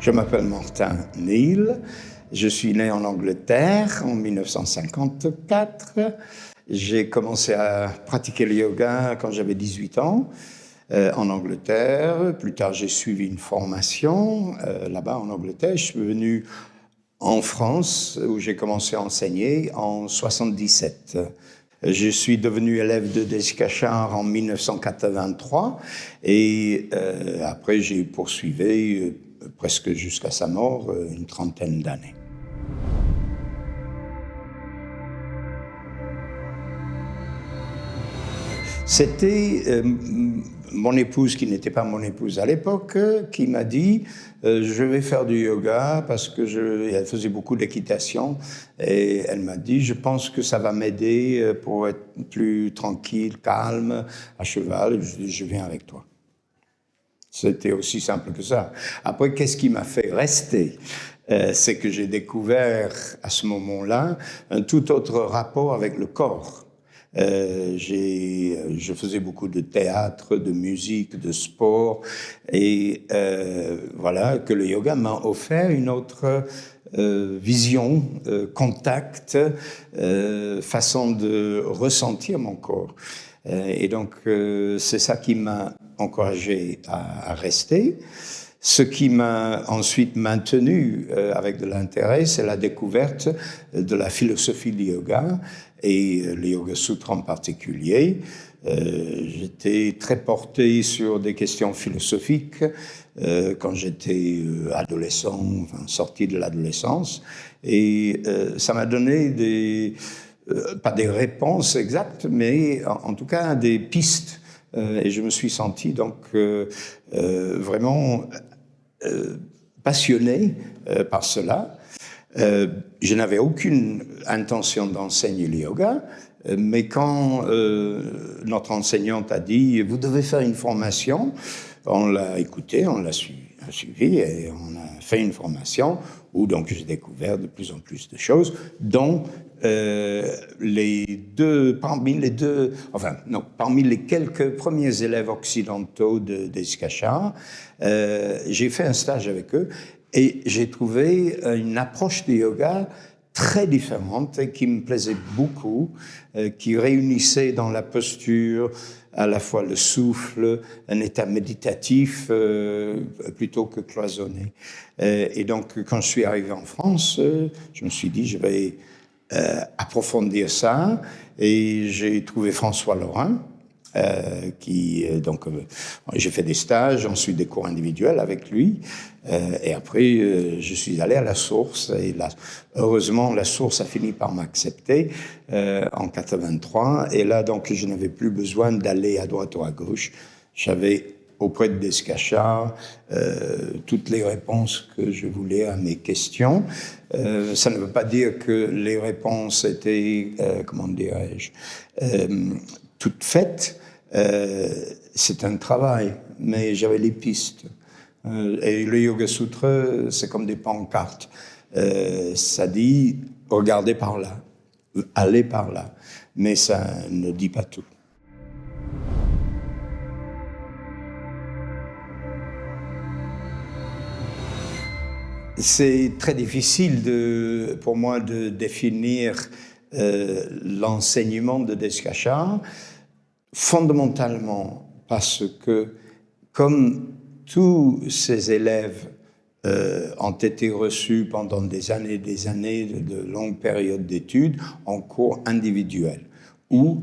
Je m'appelle Martin Neal, je suis né en Angleterre en 1954. J'ai commencé à pratiquer le yoga quand j'avais 18 ans en Angleterre. Plus tard, j'ai suivi une formation là-bas en Angleterre. Je suis venu en France où j'ai commencé à enseigner en 1977. Je suis devenu élève de Descachard en 1983 et après j'ai poursuivi presque jusqu'à sa mort une trentaine d'années. C'était mon épouse, qui n'était pas mon épouse à l'époque, qui m'a dit je vais faire du yoga parce que elle faisait beaucoup d'équitation et elle m'a dit je pense que ça va m'aider pour être plus tranquille, calme, à cheval. Je dis je viens avec toi. C'était aussi simple que ça. Après, qu'est-ce qui m'a fait rester ? C'est que j'ai découvert à ce moment-là un tout autre rapport avec le corps. Je faisais beaucoup de théâtre, de musique, de sport, et voilà que le yoga m'a offert une autre vision, contact, façon de ressentir mon corps. Et donc c'est ça qui m'a encouragé à rester. Ce qui m'a ensuite maintenu avec de l'intérêt, c'est la découverte de la philosophie du yoga et le Yoga Sutra en particulier. J'étais très porté sur des questions philosophiques quand j'étais adolescent, enfin sorti de l'adolescence, et ça m'a donné pas des réponses exactes, mais en tout cas des pistes. Et je me suis senti donc vraiment passionné par cela. Je n'avais aucune intention d'enseigner le yoga, mais quand notre enseignante a dit « vous devez faire une formation », on l'a écouté, on l'a suivi et on a fait une formation où donc j'ai découvert de plus en plus de choses, dont parmi les quelques premiers élèves occidentaux de Descachard, j'ai fait un stage avec eux et j'ai trouvé une approche du yoga très différente et qui me plaisait beaucoup, qui réunissait dans la posture à la fois le souffle, un état méditatif plutôt que cloisonné. Et donc, quand je suis arrivé en France, je me suis dit, je vais approfondir ça, et j'ai trouvé François Lorrain, j'ai fait des stages, ensuite des cours individuels avec lui, et après je suis allé à la source, et heureusement la source a fini par m'accepter en 83, et là donc je n'avais plus besoin d'aller à droite ou à gauche. J'avais auprès de Descachard toutes les réponses que je voulais à mes questions. Ça ne veut pas dire que les réponses étaient, toutes faites. C'est un travail, mais j'avais les pistes. Et le Yoga Sutra, c'est comme des pancartes. Ça dit « regardez par là »,« allez par là », mais ça ne dit pas tout. C'est très difficile pour moi de définir l'enseignement de Descachard, fondamentalement parce que, comme tous ces élèves ont été reçus pendant des années de longues périodes d'études en cours individuels, où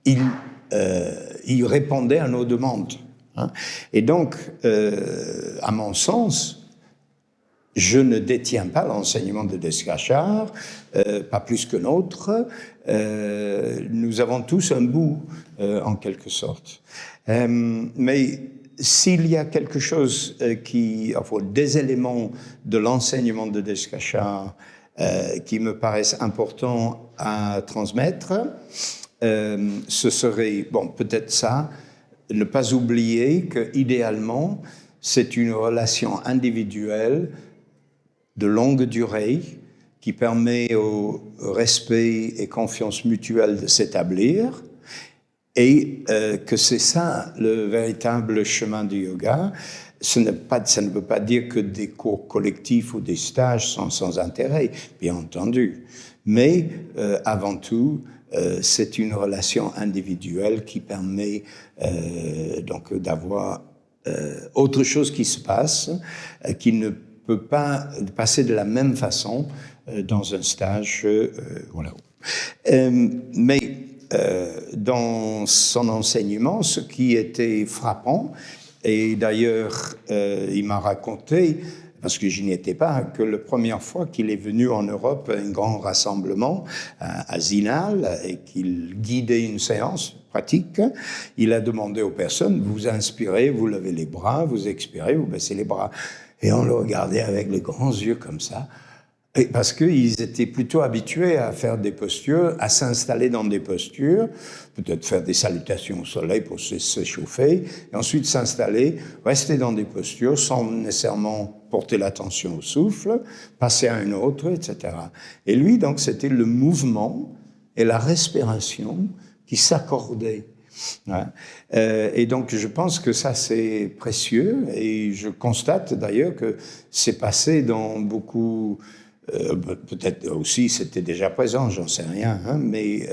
ils répondaient à nos demandes. Hein. Et donc, à mon sens, je ne détiens pas l'enseignement de Descachard, pas plus que l'autre. Nous avons tous un bout, en quelque sorte. Mais s'il y a quelque chose des éléments de l'enseignement de Descachard qui me paraissent importants à transmettre, ce serait, peut-être ça, ne pas oublier que idéalement, c'est une relation individuelle de longue durée qui permet au respect et confiance mutuelle de s'établir, et que c'est ça le véritable chemin du yoga, ça ne veut pas dire que des cours collectifs ou des stages sont sans intérêt, bien entendu. Mais avant tout, c'est une relation individuelle qui permet donc d'avoir autre chose qui se passe, qui ne peut pas passer de la même façon dans un stage. Voilà. Mais dans son enseignement, ce qui était frappant, et d'ailleurs il m'a raconté, parce que je n'y étais pas, que la première fois qu'il est venu en Europe à un grand rassemblement à Zinal et qu'il guidait une séance pratique, il a demandé aux personnes, vous inspirez, vous levez les bras, vous expirez, vous baissez les bras. Et on le regardait avec les grands yeux comme ça, et parce qu'ils étaient plutôt habitués à faire des postures, à s'installer dans des postures, peut-être faire des salutations au soleil pour s'échauffer, et ensuite s'installer, rester dans des postures sans nécessairement porter l'attention au souffle, passer à une autre, etc. Et lui, donc, c'était le mouvement et la respiration qui s'accordaient. Et donc, je pense que ça, c'est précieux, et je constate d'ailleurs que c'est passé dans beaucoup... peut-être aussi c'était déjà présent, j'en sais rien, hein, mais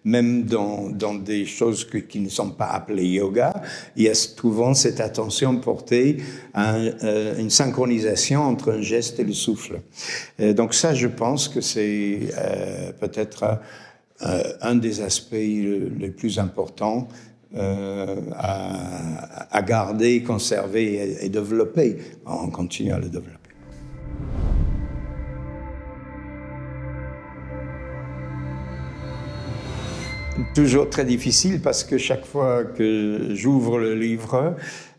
même dans des choses qui ne sont pas appelées yoga, il y a souvent cette attention portée à une synchronisation entre un geste et le souffle. Donc ça, je pense que c'est peut-être un des aspects les plus importants à garder, conserver et développer. On continue à le développer. Toujours très difficile parce que chaque fois que j'ouvre le livre,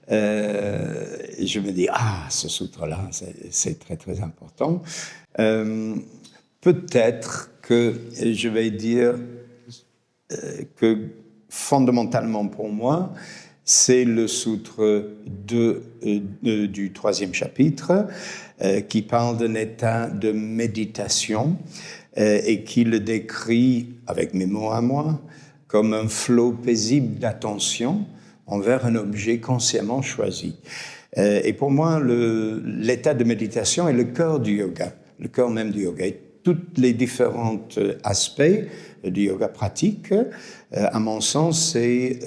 je me dis « Ah, ce sutra-là, c'est très très important ». Peut-être que je vais dire que fondamentalement pour moi, c'est le sutra du 3e chapitre qui parle d'un état de méditation et qui le décrit, avec mes mots à moi, comme un flot paisible d'attention envers un objet consciemment choisi. Et pour moi, l'état de méditation est le cœur du yoga, le cœur même du yoga. Et tous les différents aspects du yoga pratique, à mon sens, c'est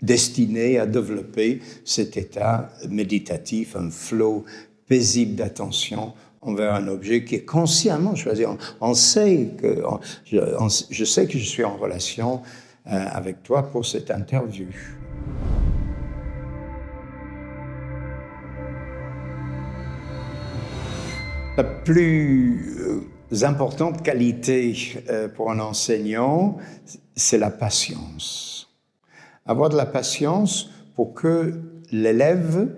destiné à développer cet état méditatif, un flot paisible d'attention envers un objet qui est consciemment choisi. On sait que, je sais que je suis en relation avec toi pour cette interview. La plus importante qualité pour un enseignant, c'est la patience. Avoir de la patience pour que l'élève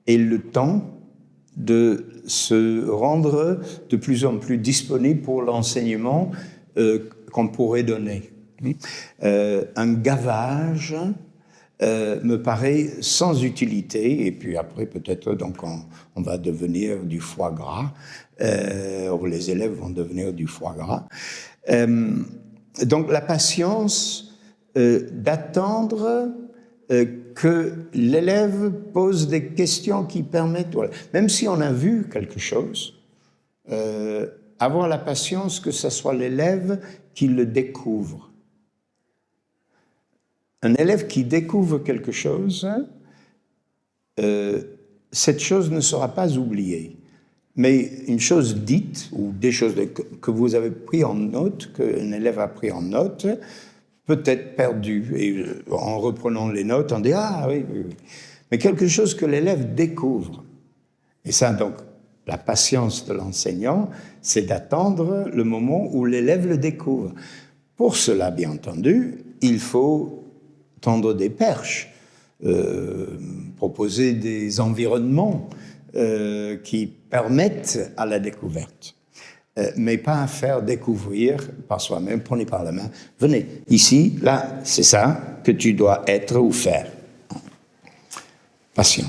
ait le temps de se rendre de plus en plus disponible pour l'enseignement qu'on pourrait donner. Un gavage me paraît sans utilité, et puis après peut-être donc on va devenir du foie gras, ou les élèves vont devenir du foie gras. Donc la patience d'attendre que l'élève pose des questions qui permettent, même si on a vu quelque chose, avoir la patience que ce soit l'élève qui le découvre. Un élève qui découvre quelque chose, cette chose ne sera pas oubliée. Mais une chose dite, ou des choses que vous avez pris en note, qu'un élève a pris en note, peut être perdu. Et en reprenant les notes, on dit « Ah oui, oui, oui ». Mais quelque chose que l'élève découvre. Et ça, donc, la patience de l'enseignant, c'est d'attendre le moment où l'élève le découvre. Pour cela, bien entendu, il faut tendre des perches, proposer des environnements qui permettent à la découverte. Mais pas faire découvrir par soi-même, prenez par la main, venez, ici, là, c'est ça que tu dois être ou faire. Patient.